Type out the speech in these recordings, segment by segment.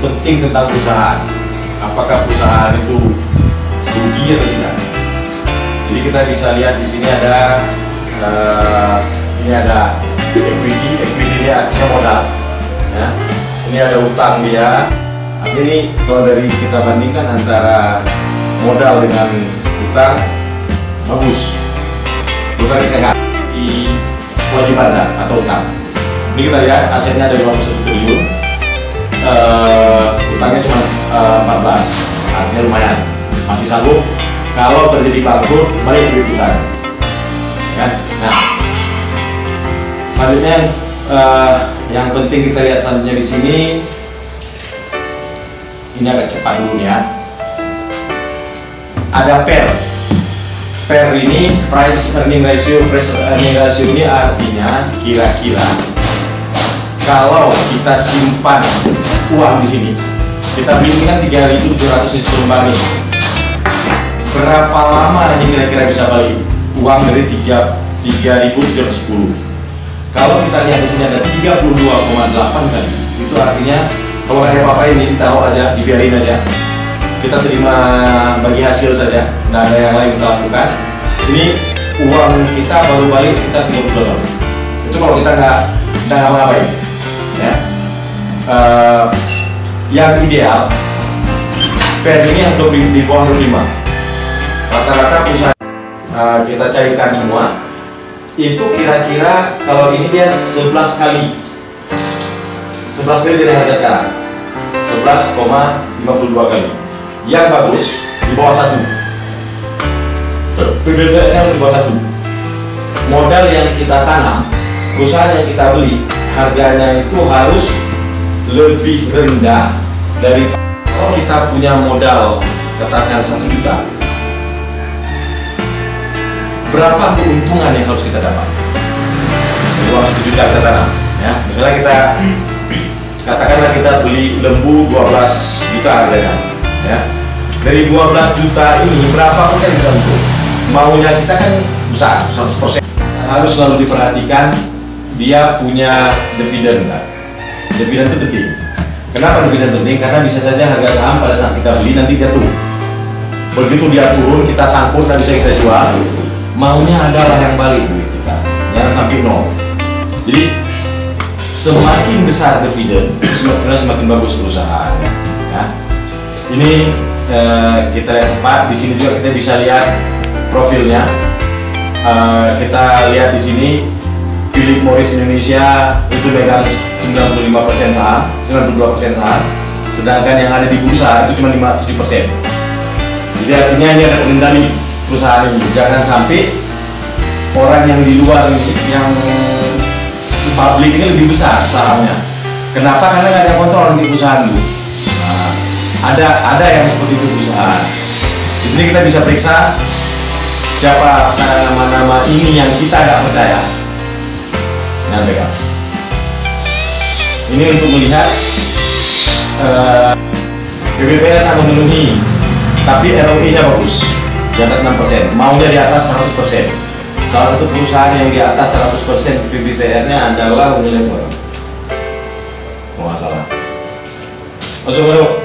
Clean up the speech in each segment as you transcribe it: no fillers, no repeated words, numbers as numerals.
penting tentang perusahaan. Apakah perusahaan itu rugi atau tidak? Jadi kita bisa lihat di sini ada ini ada equity dia artinya modal. Ya. Ini ada utang dia. Artinya ini kalau dari kita bandingkan antara modal dengan utang, bagus. Perusahaan sehat di kewajiban atau utang. Ini kita lihat asetnya ada 51 triliun, utangnya cuma 14, artinya lumayan, masih sanggup. Kalau terjadi bangkrut, balik duit utang. Kan? Nah, selanjutnya yang penting kita lihat selanjutnya di sini. Ini agak cepat dulu ya. Ada PER. PER ini price earning ratio. Price earning ratio ini artinya kira-kira kalau kita simpan uang di sini, kita beli ini kan 3.700 lembar nih. Berapa lama ini kira-kira bisa balik uang dari 3.710? Kalau kita lihat di sini ada 32,8 kali, itu artinya kalau nggak ada apa-apa ini ditaruh aja, dibiarin aja. Kita terima bagi hasil saja, nggak ada yang lain kita lakukan. Ini uang kita baru balik sekitar $30. Itu kalau kita nggak ngapain, ya. Yang ideal, PER ini yang di bawah 25. Rata-rata perusahaan kita cairkan semua, itu kira-kira kalau ini dia 11 kali dari harga sekarang, 11,52 kali. Yang bagus di bawah 1, PBVR di bawah 1. Modal yang kita tanam, perusahaan yang kita beli, harganya itu harus lebih rendah dari kalau kita punya modal katakan 1 juta. Berapa keuntungan yang harus kita dapat? Uang 1 juta kita tanam, ya. Misalnya kita katakanlah kita beli lembu 12 juta harganya, ya. Dari 12 juta ini berapa persen bisa untung? Maunya kita kan besar, 100%. Harus selalu diperhatikan dia punya dividen enggak? Dividen itu penting. Kenapa dividen penting? Karena bisa saja harga saham pada saat kita beli nanti jatuh. Begitu dia turun, kita sangkut, tak bisa kita jual. Maunya adalah yang balik duit kita, jangan sampai nol. Jadi semakin besar dividen, semakin bagus perusahaan. Ya. Ini kita lihat cepat. Di sini juga kita bisa lihat profilnya. Kita lihat di sini Philip Morris Indonesia itu megang 95% saham, 92% saham. Sedangkan yang ada di bursa itu cuma 57%. Jadi artinya ini ada pengendali perusahaan ini. Jangan sampai orang yang di luar ini, yang publik ini lebih besar sahamnya. Kenapa? Karena nggak ada kontrol di perusahaan itu. Nah, ada yang seperti itu perusahaan. Di sini kita bisa periksa siapa nama-nama ini yang kita nggak percaya. Nah, pegang. Ini untuk melihat PBVR akan memenuhi, tapi ROI-nya bagus. Di atas 6%, maunya di atas 100%. Salah satu perusahaan yang di atas 100% PBVR-nya adalah Unilever. Oh, nggak salah. Masuk.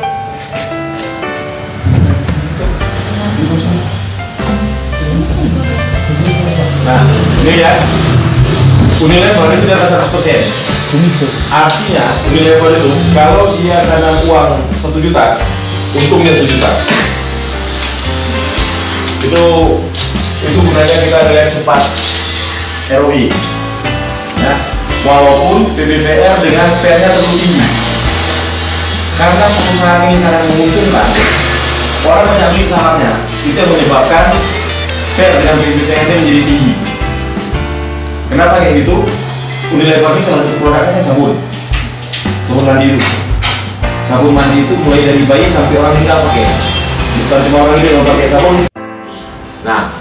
Nah, ini ya, Unilever itu di atas 100%. Artinya Unilever itu kalau dia tanam uang 1 juta, untungnya 1 juta. Itu gunanya kita lihat cepat ROI, ya. Walaupun PBVR dengan PER-nya terlalu tinggi, karena perusahaan ini sangat menguntungkan, orang banyak beli sahamnya, itu yang menyebabkan PER dengan PBVR-nya menjadi tinggi. Kenapa kayak gitu? Unilever ini salah satu produknya kan sabun mandi itu. Sabun mandi itu mulai dari bayi sampai orang tinggal pakai, bukan cuma orang ini yang pakai sabun. Nah,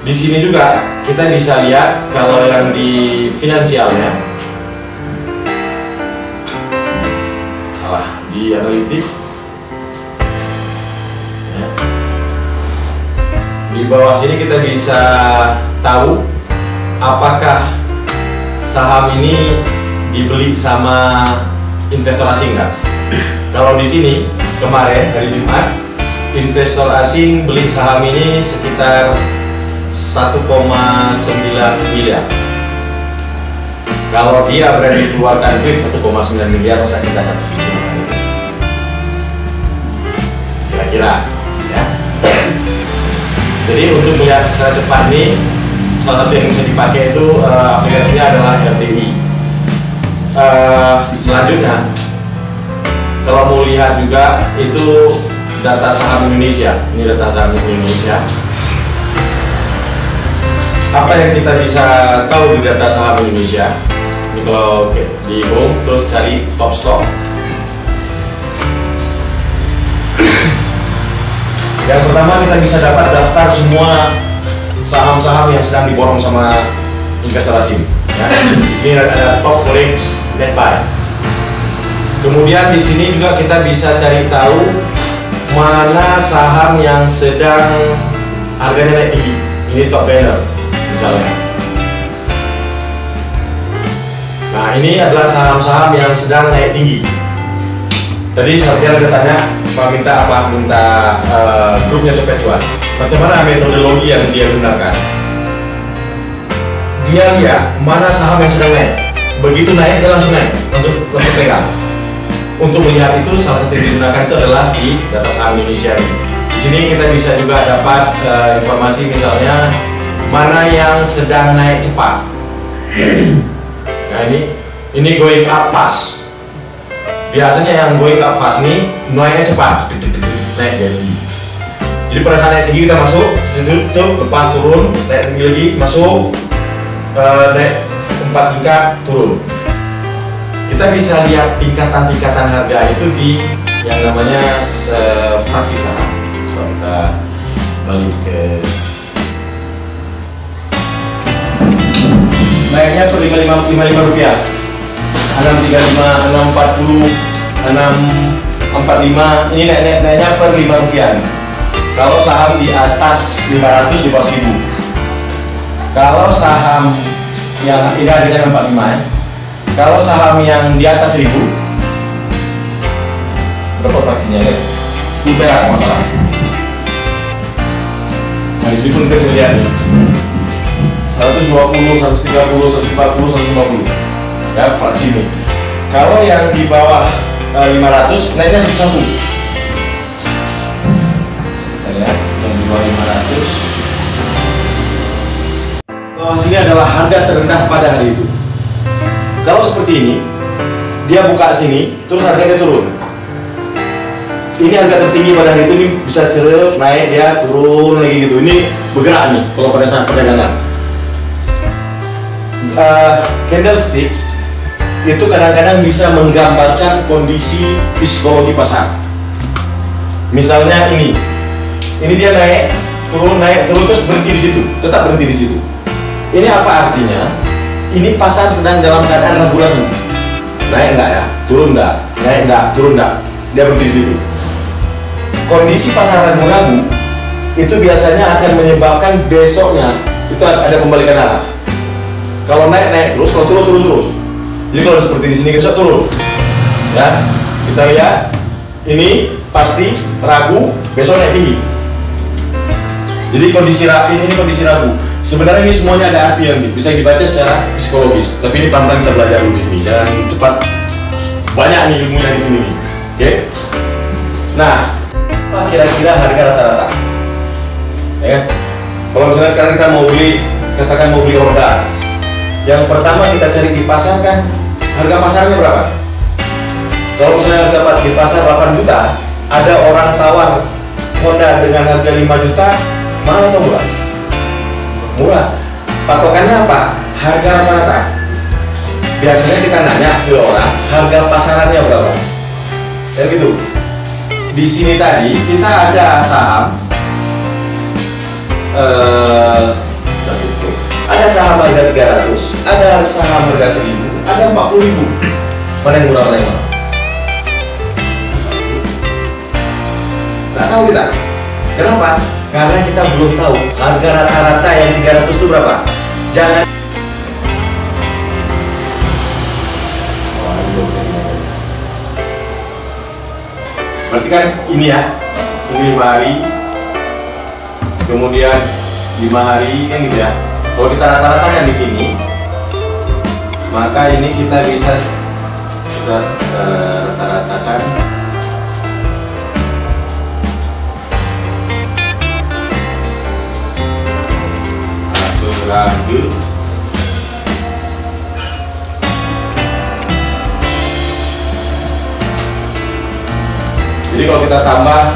di sini juga kita bisa lihat kalau yang di finansialnya, salah di analitik, ya. Di bawah sini kita bisa tahu apakah saham ini dibeli sama investor asing nggak. Kalau di sini kemarin hari Jumat investor asing beli saham ini sekitar 1,9 miliar. Kalau dia berani keluarkan duit 1,9 miliar, masa kita 1 miliar? Kira-kira, ya. Jadi untuk melihat secara cepat nih, salah satu yang bisa dipakai itu aplikasinya adalah RTI. Selanjutnya, kalau mau lihat juga itu data saham Indonesia. Ini data saham Indonesia. Apa yang kita bisa tahu di data saham Indonesia? Ini kalau di home terus cari top stock. Yang pertama kita bisa dapat daftar semua saham-saham yang sedang diborong sama investor asing. Ya. Di sini ada top foreign net buy. Kemudian di sini juga kita bisa cari tahu mana saham yang sedang harganya naik tinggi. Ini top banner misalnya. Nah, ini adalah saham-saham yang sedang naik tinggi. Tadi saya ada tanya, Pak minta apa? Minta grupnya Cepet Cuan. Macam mana metodologi yang dia gunakan? Dia lihat mana saham yang sedang naik. Begitu naik, dia langsung naik, langsung pegang. Untuk melihat itu, salah satu yang digunakan itu adalah di data saham Indonesia ini. Di sini kita bisa juga dapat informasi misalnya mana yang sedang naik cepat. Nah ini going up fast. Biasanya yang going up fast nih naiknya cepat, naik dari tinggi. Jadi pada saat naik tinggi kita masuk, tutup, lepas turun, naik tinggi lagi, masuk, naik 4 tingkat, turun. Kita bisa lihat tingkatan-tingkatan harga itu di yang namanya fraksi saham. Coba kita balik ke naiknya per 55 rupiah, 635, 640, 645. Ini naiknya per 5 rupiah. Kalau saham di atas 500 di bawah 1000. Kalau saham yang ini harganya 45 ya. Kalau saham yang di atas 1000, berapa fraksinya kan? 10 perak masalah. Nah di sini pun kita bisa lihat nih 120, 130, 140, 150 ya fraksi ini. Kalau yang di bawah 500 naiknya 11. Kita lihat yang di bawah 500. Bawah sini adalah harga terendah pada hari itu. Kalau seperti ini, dia buka sini, terus harganya turun. Ini harga tertinggi pada hari itu, ini bisa cerut, naik, dia turun lagi gitu. Ini bergerak nih kalau pada saat perdagangan. Candlestick itu kadang-kadang bisa menggambarkan kondisi psikologi pasar. Misalnya ini dia naik turun terus berhenti di situ, tetap berhenti di situ. Ini apa artinya? Ini pasar sedang dalam keadaan ragu-ragu. Naik enggak ya? Turun enggak? Naik enggak? Turun enggak? Dia berhenti di situ. Kondisi pasar ragu-ragu itu biasanya akan menyebabkan besoknya itu ada pembalikan arah. Kalau naik terus, kalau turun terus. Jadi kalau seperti di sini kita turun, ya kita lihat ini pasti ragu, besok naik tinggi. Jadi ini kondisi ragu. Sebenarnya ini semuanya ada arti yang bisa dibaca secara psikologis. Tapi ini pelan-pelan kita belajar dulu di sini. Jangan cepat, banyak nih ilmunya di sini. Oke? Nah, apa kira-kira harga rata-rata? Ya, kalau misalnya sekarang kita mau beli, katakan mau beli Honda. Yang pertama kita cari di pasar kan harga pasarnya berapa? Kalau misalnya dapat di pasar 8 juta, ada orang tawar Honda dengan harga 5 juta, mahal atau murah? Murah. Patokannya apa? Harga rata-rata. Biasanya kita nanya ke orang, harga pasarannya berapa? Dan gitu. Di sini tadi kita ada saham ada saham harga 300, ada saham harga 1000, ada 40.000. Mana yang murah, mana yang mahal? Nggak tahu kita. Kenapa? Karena kita belum tahu harga rata-rata yang 300 itu berapa. Jangan Berarti kan ini ya, ini 5 hari, kemudian 5 hari kan gitu ya. Kalau kita rata-ratakan di sini, maka ini kita bisa rata-ratakan Ragu. Jadi kalau kita tambah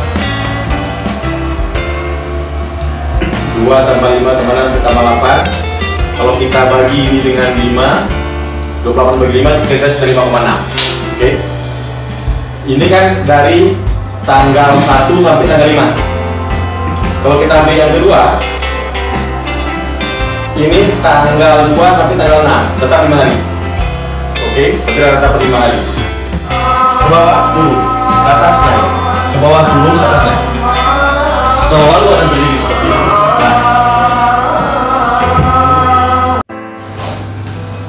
2 tambah 5 tambah 6 tambah 8, kalau kita bagi ini dengan 5, 28 bagi 5 kita sudah 5,6. Oke. Ini kan dari tanggal 1 sampai tanggal 5. Kalau kita ambil yang kedua, ini tanggal 2 sampai tanggal 6, tetap 5 hari. Oke, berarti rata per 5 hari. Ke bawah turun, ke atas naik. Ke bawah turun, ke atas naik. Selalu akan terjadi seperti ini. Nah,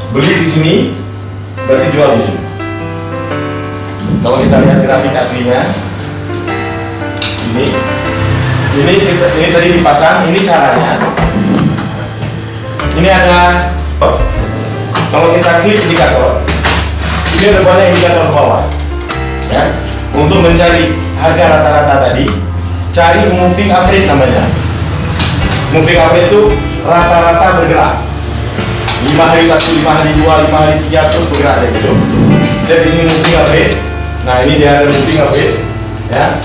beli di sini, berarti jual di sini. Kalau kita lihat grafik aslinya, ini tadi dipasang. Ini caranya. Ini ada, kalau kita klik indikator, ini ada banyak indikator bawah, ya, untuk mencari harga rata-rata tadi. Cari moving average namanya. Moving average itu rata-rata bergerak. 5 hari 1, 5 hari 2, 5 hari 3 terus bergerak kayak gitu. Jadi di sini moving average. Nah ini dia ada moving average, ya.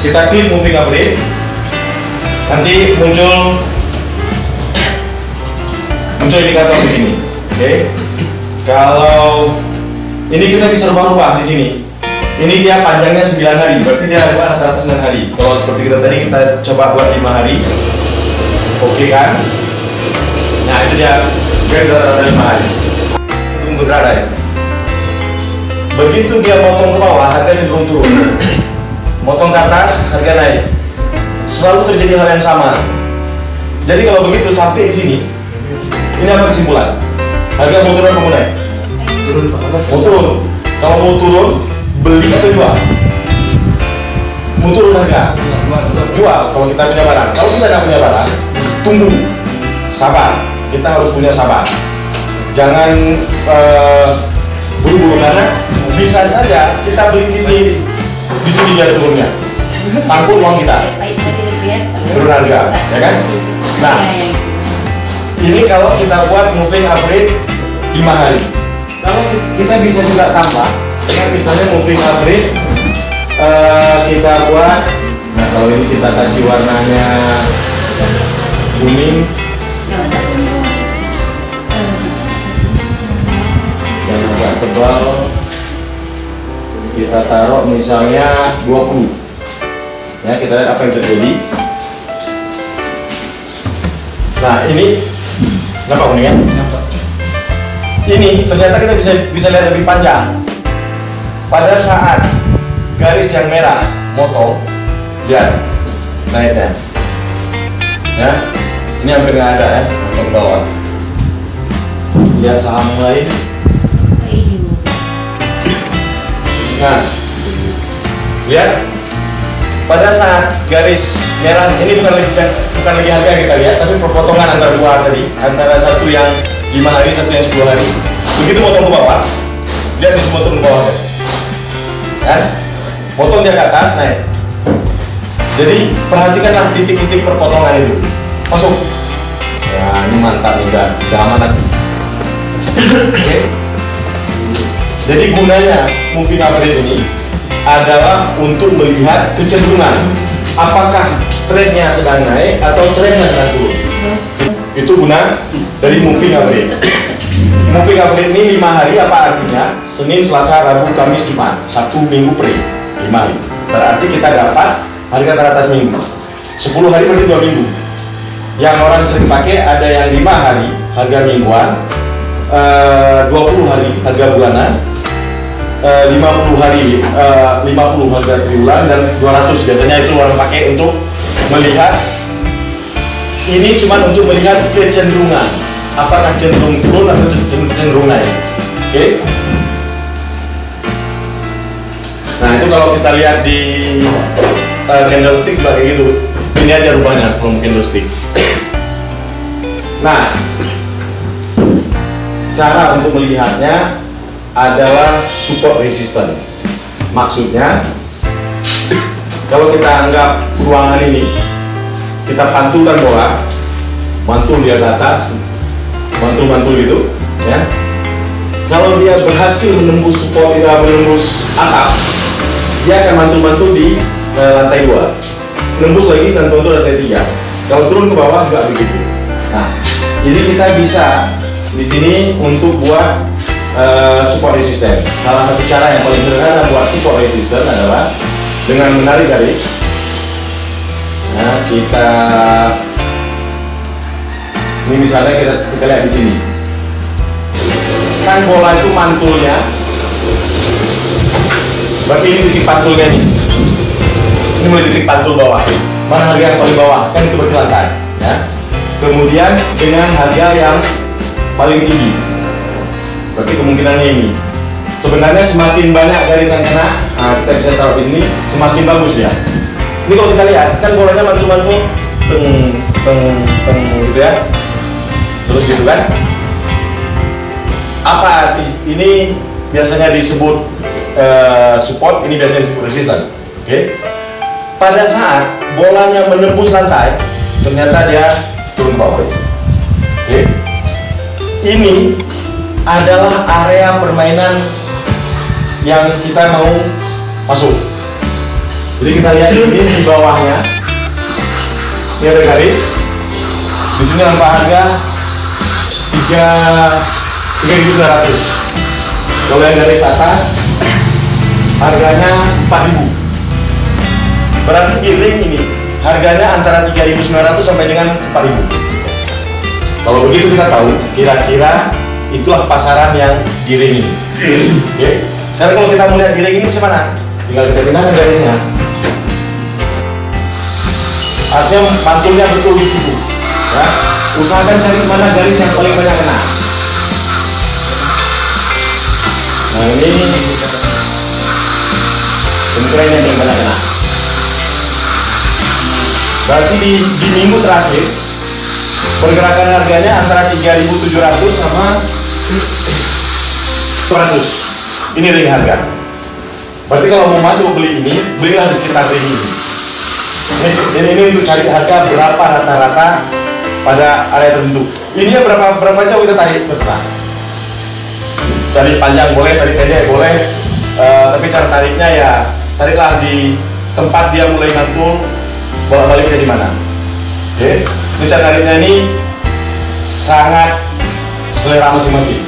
Kita klik moving average, nanti muncul indikator di sini. Oke. Kalau ini kita bisa rubah-rubah di sini. Ini dia panjangnya 9 hari, berarti dia rata-rata 9 hari. Kalau seperti kita tadi, kita coba buat 5 hari. Oke kan? Nah, itu dia garis rata-rata 5 hari. Itu berada ya. Begitu dia potong ke bawah, harga cenderung turun. Potong ke atas, harga naik. Selalu terjadi hal yang sama. Jadi kalau begitu sampai di sini, ini apa kesimpulan? Harga mau turun apa mau naik? Turun. Mau turun. Kalau mau turun, beli atau jual? Mau turun harga? Jual. Kalau kita punya barang. Kalau kita tidak punya barang, tunggu. Sabar. Kita harus punya sabar. Jangan buru-buru, karena bisa saja kita beli di sini dia turunnya. Sangkut uang kita. Turun harga, ya kan? Nah. Ini kalau kita buat moving average 5 hari. Kalau kita bisa juga tambah, ya, misalnya moving average kita buat. Nah kalau ini kita kasih warnanya kuning, yang agak tebal. Kita taruh misalnya 20. Ya, kita lihat apa yang terjadi. Nah ini. Nampak kuning ya? Ini ternyata kita bisa lihat lebih panjang. Pada saat garis yang merah motong, lihat naiknya. Ya, ini hampir nggak ada ya, motong bawah. Lihat saham lain. Nah, lihat pada saat garis merah ini bukan lagi harga yang kita lihat, tapi perpotongan antara dua tadi, antara satu yang 5 hari, satu yang 10 hari. Begitu potong ke bawah, lihat di semua turun ke bawah kan? Potong dia ke atas, naik. Jadi perhatikanlah titik-titik perpotongan itu. Masuk. Ya ini mantap nih, udah aman. Oke. Jadi gunanya moving average ini adalah untuk melihat kecenderungan, apakah trennya sedang naik atau trennya sedang turun. Itu guna dari moving average. Moving average ini 5 hari, apa artinya? Senin, Selasa, Rabu, Kamis, Jumat, Sabtu, Minggu, pre 5 hari. Berarti kita dapat harga rata-rata seminggu. 10 hari berarti 2 minggu. Yang orang sering pakai ada yang 5 hari harga mingguan, 20 hari harga bulanan, 50 hari 50 harga triwulan, dan 200 biasanya itu orang pakai untuk melihat. Ini cuma untuk melihat kecenderungan, apakah cenderung turun atau cenderung naik. Oke. Nah itu kalau kita lihat di candlestick juga kayak gitu. Ini aja rupanya kalau candlestick. Nah, cara untuk melihatnya adalah support resistance. Maksudnya, kalau kita anggap ruangan ini, kita pantulkan bola, mantul di atas, mantul gitu, ya. Kalau dia berhasil menembus support, kita menembus atap, dia akan mantul-mantul di lantai 2, menembus lagi dan turun lantai 3. Kalau turun ke bawah nggak begitu. Nah, jadi kita bisa di sini untuk buat support resistance. Salah satu cara yang paling sederhana buat support resistance adalah dengan menarik garis. Nah, kita ini misalnya kita lihat di sini. Kan bola itu mantulnya, berarti ini titik pantulnya nih. Ini mulai titik pantul bawah. Mana harga yang paling bawah? Kan itu berarti lantai, ya. Kemudian dengan harga yang paling tinggi, berarti kemungkinannya ini. Sebenarnya semakin banyak garis yang kena, nah kita bisa taruh di sini, semakin bagus dia. Ini kalau kita lihat, kan bolanya mantul-mantul, teng gitu ya, terus gitu kan. Apa arti ini? Biasanya disebut support, ini biasanya disebut resistance. Oke. Pada saat bolanya menembus lantai, ternyata dia turun ke bawah. Oke. Ini adalah area permainan yang kita mau masuk. Jadi kita lihat ini di bawahnya, ini ada garis. Di sini nampak harga 3.900. Kalau yang garis atas harganya 4.000. Berarti di ring ini harganya antara 3.900 sampai dengan 4.000. Kalau begitu kita tahu kira-kira itulah pasaran yang di ring ini. Oke. Sekarang kalau kita melihat di ring ini macam mana? Tinggal kita pindahkan garisnya. Artinya pantulnya betul di situ. Ya. Usahakan cari mana garis yang paling banyak kena. Nah ini kemungkinan yang paling banyak kena. Berarti di minggu terakhir pergerakan harganya antara 3.700 sama 100. Ini ring harga. Berarti kalau mau masuk beli ini, belilah di sekitar ring ini. Ini untuk cari harga berapa rata-rata pada area tertentu. Ini berapa jauh kita tarik terserah. Tarik panjang boleh, tarik pendek boleh. Tapi cara tariknya ya tariklah di tempat dia mulai mantul, bolak-baliknya di mana. Oke. Ini cara tariknya ini sangat selera masing-masing.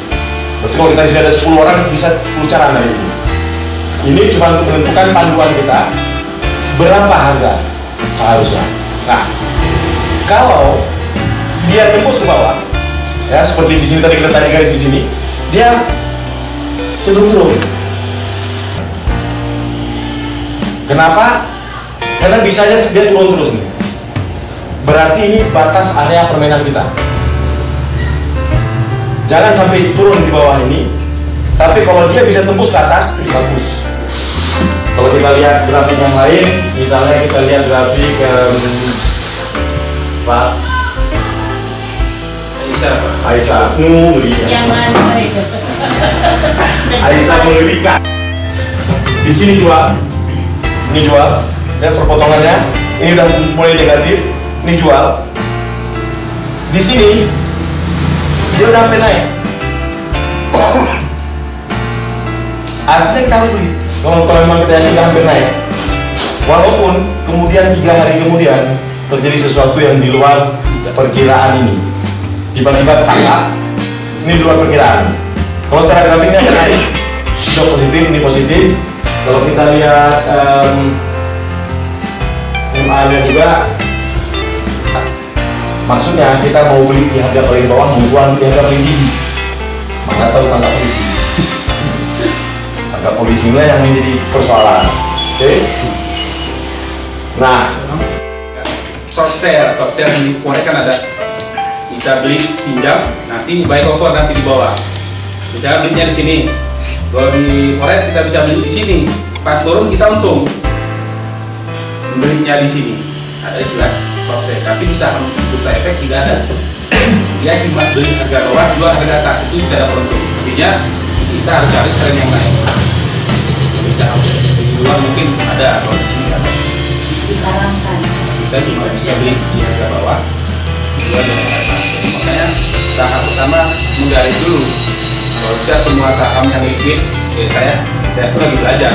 Berarti kalau kita di sini ada 10 orang bisa 10 cara narik ini. Ini cuma untuk menentukan panduan kita berapa harga seharusnya. Nah, kalau dia tembus ke bawah, ya seperti di sini tadi kita tarik garis di sini, dia cenderung turun. Kenapa? Karena bisanya dia turun terus nih. Berarti ini batas area permainan kita. Jangan sampai turun di bawah ini. Tapi kalau dia bisa tembus ke atas, bagus. Kalau kita lihat grafik yang lain, misalnya kita lihat grafik Pak Aisyah, yang mana itu? Aisyah mengerikan. Di sini jual, ini jual. Lihat perpotongannya, ini udah mulai negatif. Ini jual. Di sini dia udah sampai naik. Artinya kita harus beli. Kalau memang kita yakin hampir naik, walaupun kemudian 3 hari kemudian terjadi sesuatu yang di luar perkiraan ini, tiba-tiba ketangkap, ini di luar perkiraan. Kalau secara grafiknya naik, itu positif, ini positif. Kalau kita lihat MA-nya juga, maksudnya kita mau beli di harga paling bawah, mau jual di harga paling tinggi. Mana tahu tangkap polisi. Tangkap polisi lah yang menjadi persoalan. Oke. Nah, short sale di forex kan ada. Kita beli pinjam, nanti buy over nanti di bawah. Misalnya belinya di sini. Kalau di forex kita bisa beli di sini. pas turun kita untung. Belinya di sini ada istilah short sale, tapi di saham bursa efek tidak ada. Dia cuma beli harga bawah, jual harga atas, itu tidak ada untung. Artinya kita harus cari tren yang naik. Di saham di luar mungkin ada, kalau di sini ada. Disarankan. Kita cuma bisa beli di harga bawah, jual di harga atas. Makanya tahap pertama menggali dulu. Kalau bisa semua saham yang liquid, saya pun lagi belajar.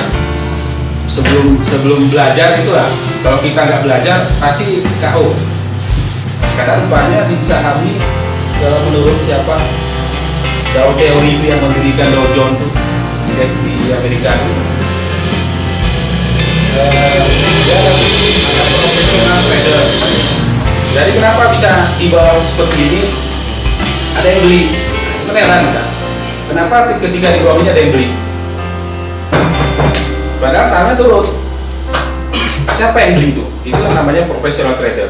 Sebelum belajar itulah, kalau kita nggak belajar pasti KO. Karena rupanya di saham ini menurut siapa, Dow teori itu yang mendirikan Dow Jones itu, indeks di Amerika itu, dia ada profesional trader. Jadi kenapa bisa di bawah seperti ini ada yang beli? Menelan kan? Kenapa ketika di bawah ini ada yang beli? Padahal sahamnya turun. Siapa yang beli itu? Itu yang namanya professional trader.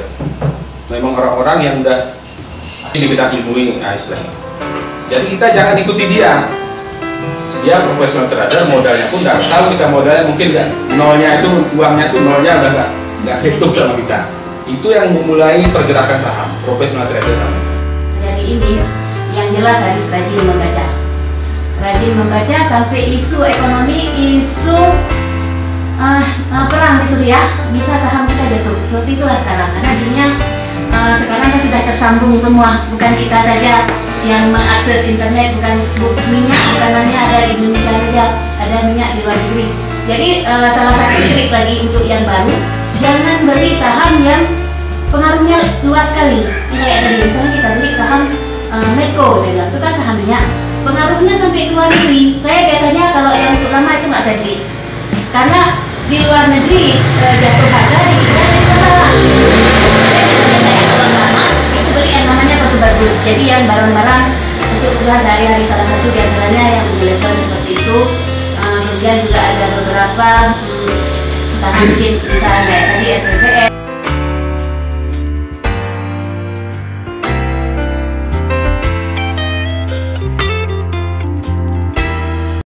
Memang orang-orang yang udah di bidang ilmu ini, istilahnya. Jadi kita jangan ikuti dia. Dia professional trader, modalnya pun nggak tahu kita modalnya mungkin nggak nolnya itu, uangnya itu nolnya udah nggak hitung sama kita. Itu yang memulai pergerakan saham, professional trader. Jadi ini yang jelas harus rajin membaca. Rajin membaca sampai isu ekonomi, isu perang di Suriah, bisa saham kita jatuh. Seperti itulah sekarang, karena dunia sekarang kan sudah tersambung semua. Bukan kita saja yang mengakses internet, bukan minyak bukan hanya ada di Indonesia saja, ada minyak di luar negeri. Jadi salah satu trik lagi untuk yang baru, jangan beli saham yang pengaruhnya luas sekali. Kayak tadi misalnya kita beli saham Medco, itu kan saham minyak, pengaruhnya sampai ke luar negeri. Saya biasanya kalau yang untuk lama itu nggak saya beli, karena di luar negeri jatuh harga, di kita itu salah. Kalau lama itu beli yang namanya consumer good. Jadi yang barang-barang untuk kebutuhan sehari-hari, salah satu diantaranya yang di level seperti itu. Kemudian juga ada beberapa saham mungkin bisa kayak tadi RPPN.